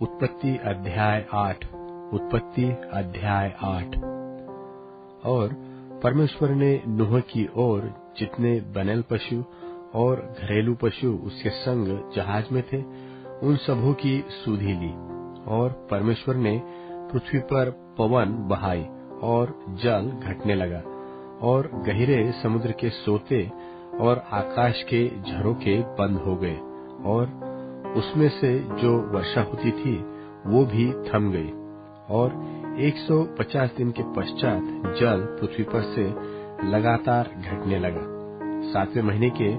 उत्पत्ति अध्याय 8। उत्पत्ति अध्याय 8। और परमेश्वर ने नूह की ओर जितने बनैल पशु और घरेलू पशु उसके संग जहाज में थे, उन सबों की सुधि ली। और परमेश्वर ने पृथ्वी पर पवन बहाई और जल घटने लगा, और गहरे समुद्र के सोते और आकाश के झरोखे बंद हो गए, और उसमें से जो वर्षा होती थी वो भी थम गई। और 150 दिन के पश्चात जल पृथ्वी पर से लगातार घटने लगा। 7वें महीने के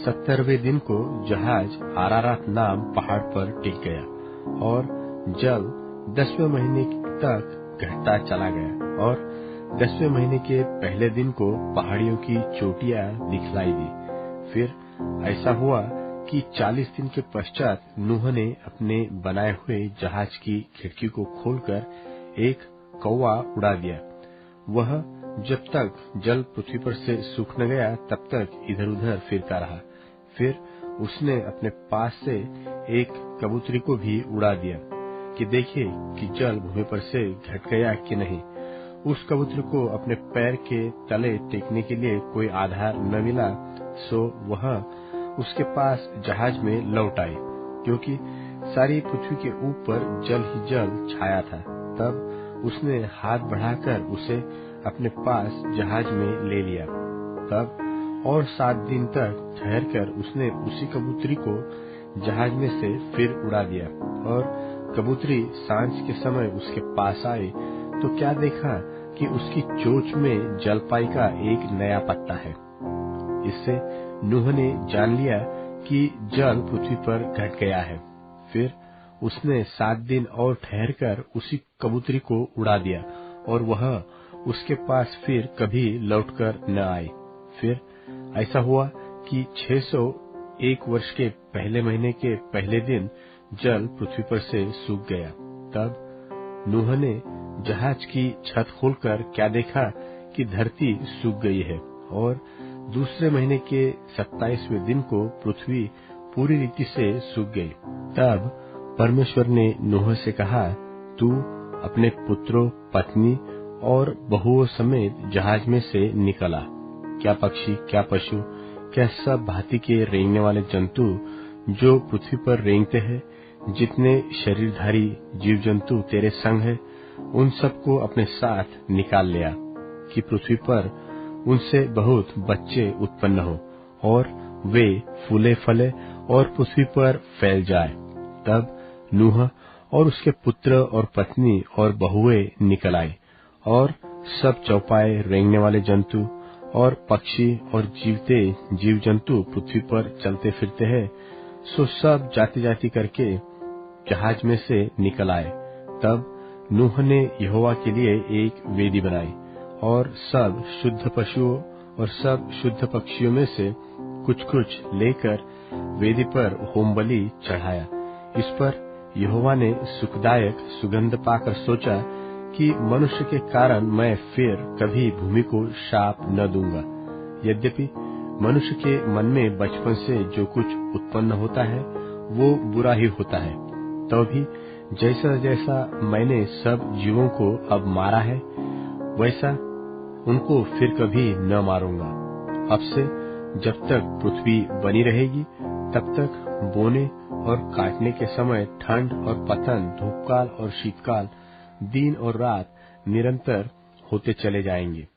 70वें दिन को जहाज आरारात नाम पहाड़ पर टिक गया, और जल 10वें महीने तक घटता चला गया। और 10वें महीने के पहले दिन को पहाड़ियों की चोटियां दिखलाई दी। फिर ऐसा हुआ कि 40 दिन के पश्चात नूह ने अपने बनाए हुए जहाज की खिड़की को खोलकर एक कौवा उड़ा दिया। वह जब तक जल पृथ्वी पर से सूख न गया तब तक इधर उधर फिरता रहा। फिर उसने अपने पास से एक कबूतरी को भी उड़ा दिया कि देखे कि जल भूमि पर से घट गया कि नहीं। उस कबूतर को अपने पैर के तले टेकने के लिए कोई आधार न मिला, सो वह उसके पास जहाज में लौट आई, क्योंकि सारी पृथ्वी के ऊपर जल ही जल छाया था। तब उसने हाथ बढ़ाकर उसे अपने पास जहाज में ले लिया। तब और 7 दिन तक ठहरकर उसने उसी कबूतरी को जहाज में से फिर उड़ा दिया। और कबूतरी सांझ के समय उसके पास आई तो क्या देखा कि उसकी चोंच में जलपाई का एक नया पत्ता है। इससे नूह ने जान लिया कि जल पृथ्वी पर घट गया है। फिर उसने 7 दिन और ठहरकर उसी कबूतरी को उड़ा दिया, और वह उसके पास फिर कभी लौटकर न आई। फिर ऐसा हुआ कि 601 वर्ष के पहले महीने के पहले दिन जल पृथ्वी पर से सूख गया। तब नूह ने जहाज की छत खोलकर क्या देखा कि धरती सूख गई है। और दूसरे महीने के 27वें दिन को पृथ्वी पूरी रीति से सूख गई। तब परमेश्वर ने नूह से कहा, तू अपने पुत्रों, पत्नी और बहुओं समेत जहाज में से निकला। क्या पक्षी, क्या पशु, क्या सब भांति के रेंगने वाले जंतु जो पृथ्वी पर रेंगते हैं, जितने शरीरधारी जीव जंतु तेरे संग है, उन सबको अपने साथ निकाल लिया, कि पृथ्वी पर उनसे बहुत बच्चे उत्पन्न हो, और वे फूले फले और पृथ्वी पर फैल जाए। तब नूह और उसके पुत्र और पत्नी और बहुएं निकल आए, और सब चौपाए रेंगने वाले जंतु और पक्षी और जीवते जीव जंतु पृथ्वी पर चलते फिरते हैं, सो सब जाति जाति करके जहाज में से निकल आए। तब नूह ने यहोवा के लिए एक वेदी बनाई, और सब शुद्ध पशुओं और सब शुद्ध पक्षियों में से कुछ कुछ लेकर वेदी पर होम बलि चढ़ाया। इस पर यहोवा ने सुखदायक सुगंध पाकर सोचा कि मनुष्य के कारण मैं फिर कभी भूमि को शाप न दूंगा। यद्यपि मनुष्य के मन में बचपन से जो कुछ उत्पन्न होता है वो बुरा ही होता है, तो भी जैसा जैसा मैंने सब जीवों को अब मारा है, वैसा उनको फिर कभी न मारूंगा। अब से जब तक पृथ्वी बनी रहेगी तब तक बोने और काटने के समय ठंड और पतन, धूपकाल और शीतकाल, दिन और रात निरंतर होते चले जाएंगे।